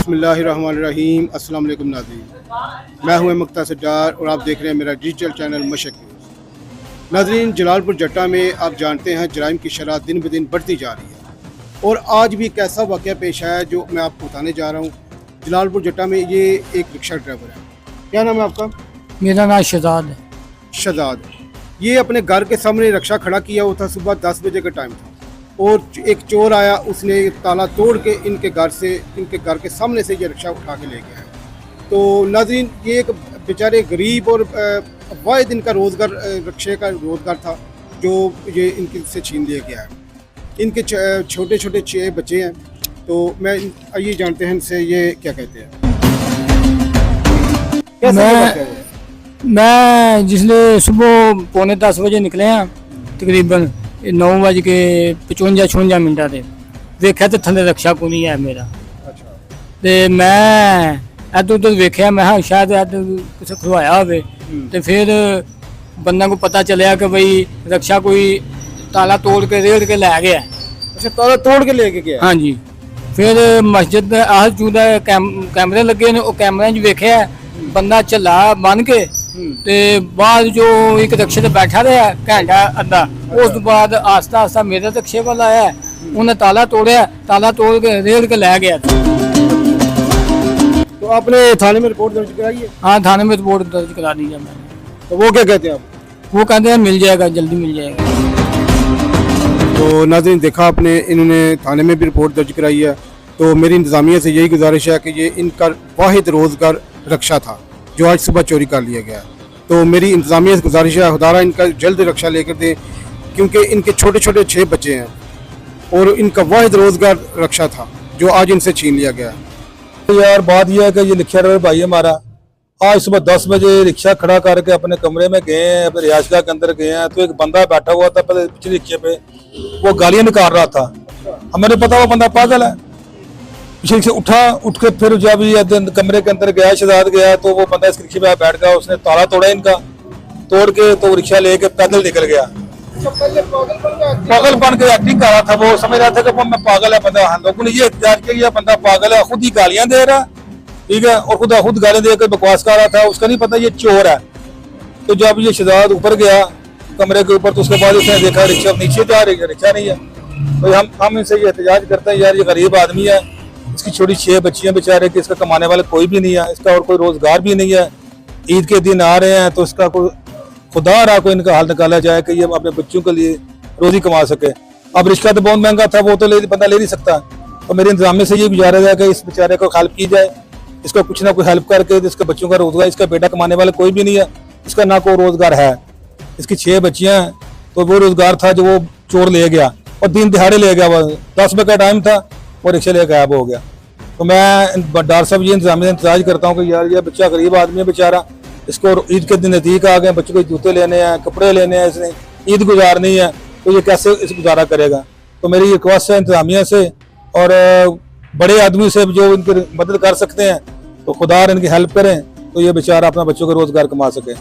बिस्मिल्लाहिर्रहमानिर्रहीम। अस्सलाम वालेकुम नाज़रीन, मैं हूं मुख्तार डार और आप देख रहे हैं मेरा डिजिटल चैनल मशक न्यूज़। नाज़रीन, जलालपुर जट्टा में आप जानते हैं जराइम की शरह दिन ब दिन बढ़ती जा रही है और आज भी एक ऐसा वाक़या पेश आया जो मैं आपको बताने जा रहा हूँ। जलालपुर जट्टा में ये एक रिक्शा ड्राइवर है। क्या नाम है आपका? मेरा नाम शहजाद है। शहजाद, ये अपने घर के सामने रिक्शा खड़ा किया हुआ था। सुबह 10 बजे का टाइम था और एक चोर आया, उसने ताला तोड़ के इनके घर के सामने से ये रिक्शा उठा के ले गया है। तो नाज़रीन, ये एक बेचारे गरीब और वाहिद इनका रोज़गार रिक्शे का रोज़गार था जो ये इनके से छीन लिया गया है। इनके छोटे छोटे 6 बच्चे हैं। तो मैं आइए जानते हैं इनसे ये क्या कहते हैं। मैं जिसले सुबह 9:45 बजे निकले हैं, तकरीबन 9:55-56 से वेख्या तो थले रिक्शा को नहीं है मेरा। तो मैं इधर उधर वेख्या, मैं शायद किसी खुलवाया हो। तो फिर बंदा को पता चलिया कि भाई रिक्शा कोई ताला तोड़ के रेड़ के लै गया। अच्छा, ताला तोड़ के लेके गया? हाँ जी। फिर मस्जिद आह चूदा कैमरे लगे ने, कैमरे वेख्या बंदा झल्ला बन के ते बाद जो एक रिक्शे ते बैठा रहा घंटा अद्धा। उस बाद आस्ता आस्ता मेरे रिक्शे वाला आया, उन्हें ताला तोड़िया, ताला तोड़ के रेड़ के लै गया। तो आपने थाने में रिपोर्ट दर्ज कराई है? हाँ, थाने में रिपोर्ट दर्ज करा दी है मैंने। तो वो क्या कहते हैं आप? वो कहते हैं मिल जाएगा, जल्दी मिल जाएगा। तो नाज़रीन, देखा आपने, इन्होंने थाने में भी रिपोर्ट दर्ज कराई है। तो मेरी इंतज़ामिया से यही गुजारिश है कि ये इनका वाहिद रोज़गार रिक्शा था जो आज सुबह चोरी कर लिया गया। तो मेरी इंतज़ामिया से गुजारिश है, खुदारा इनका जल्द रिक्शा लेकर दें, क्योंकि इनके छोटे छोटे 6 बच्चे हैं और इनका वाहिद रोज़गार रिक्शा था जो आज इनसे छीन लिया गया। तो यार बात यह है कि ये लिखा रहे भाई हमारा आज सुबह 10 बजे रिक्शा खड़ा करके अपने कमरे में गए हैं, अपने रिहायशगाह के अंदर गए हैं। तो एक बंदा बैठा हुआ था पिछले रिक्शे पे, वो गालियां निकाल रहा था। हमें पता वो बंदा पागल है। पीछे से उठ के फिर जब ये कमरे के अंदर गया, शहजाद गया, तो वो बंदा इस रिक्शे पे बैठ गया। उसने ताला तोड़ा इनका, तोड़ के तो रिक्शा लेके पैदल निकल गया। पागलपन के एक्टिंग कर रहा था। वो समझ रहा था कि वो मैं पागल है बंदा। लोगों ने ये एहतजाज किया बंदा पागल है, खुद ही गालियां दे रहा, ठीक है, और खुद गालियां देकर बकवास कर रहा था। उसका नहीं पता ये चोर है। तो जब ये शहजाद ऊपर गया कमरे के ऊपर, तो उसके बाद उसने देखा रिक्शा नीचे जा रही है, रिक्शा नहीं है। तो हम इनसे ये एहतजाज करते हैं, यार ये गरीब आदमी है, इसकी छोटी 6 बच्चियां बेचारे कि इसका कमाने वाले कोई भी नहीं है, इसका और कोई रोजगार भी नहीं है। ईद के दिन आ रहे हैं तो इसका कोई खुदा रहा कोई इनका हाल निकाला जाए कि ये अपने बच्चों के लिए रोजी कमा सके। अब रिक्शा तो बहुत महंगा था, वो तो बंदा ले नहीं सकता। और मेरे इंतजाम से ये गुजारा है कि इस बेचारे को हेल्प की जाए, इसको कुछ ना कुछ हेल्प करके इसके बच्चों का रोजगार। इसका बेटा कमाने वाला कोई भी नहीं है, इसका ना कोई रोजगार है। इसकी 6 बच्चियां हैं, तो वो रोजगार था जो वो चोर ले गया और दिन दिहाड़े ले गया। 10 बजे का टाइम था, वो रिक्शा लेकर गायब हो गया। तो मैं डार साहब ये इंतजाज करता हूँ कि यार ये बच्चा गरीब आदमी है बेचारा, इसको ईद के दिन नज़दीक आ गए, बच्चों को जूते लेने हैं, कपड़े लेने हैं, इसने ईद गुजारनी है, तो ये कैसे इस गुजारा करेगा। तो मेरी रिक्वेस्ट है इंतजामिया से और बड़े आदमी से जो इनकी मदद कर सकते हैं, तो खुदा इनकी हेल्प करें तो ये बेचारा अपना बच्चों का रोजगार कमा सके।